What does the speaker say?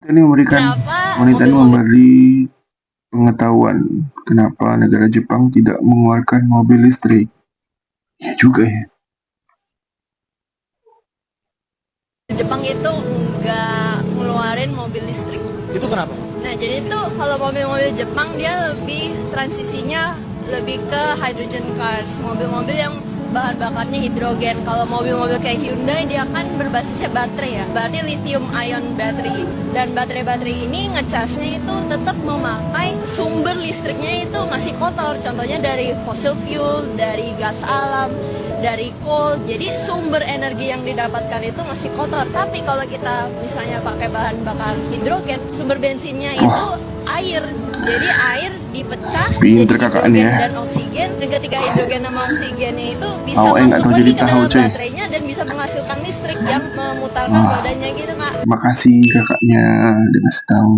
Ini memberikan wanita ini memberi pengetahuan kenapa negara Jepang tidak mengeluarkan mobil listrik. Ya juga ya. Jepang itu nggak ngeluarin mobil listrik. Itu kenapa? Nah, jadi itu kalau mobil-mobil Jepang dia lebih transisinya lebih ke hydrogen cars, mobil-mobil yang bahan bakarnya hidrogen. Kalau mobil-mobil kayak Hyundai dia kan berbasisnya baterai ya, berarti lithium ion battery. Dan baterai-baterai ini ngecasnya itu tetap memakai sumber listriknya itu masih kotor. Contohnya dari fossil fuel, dari gas alam, dari coal. Jadi sumber energi yang didapatkan itu masih kotor. Tapi kalau kita misalnya pakai bahan bakar hidrogen, sumber bensinnya itu air. Jadi air dipecah Pinter jadi kakak hidrogen ya. dan oksigen. Dan ketika hidrogen sama oksigennya itu bisa Tahu masuk tahu lagi jadi ke tahu dalam cuy. baterainya dan bisa menghasilkan listrik yang memutarkan rodanya gitu, Kak. Makasih kakaknya udah ngasih tahu.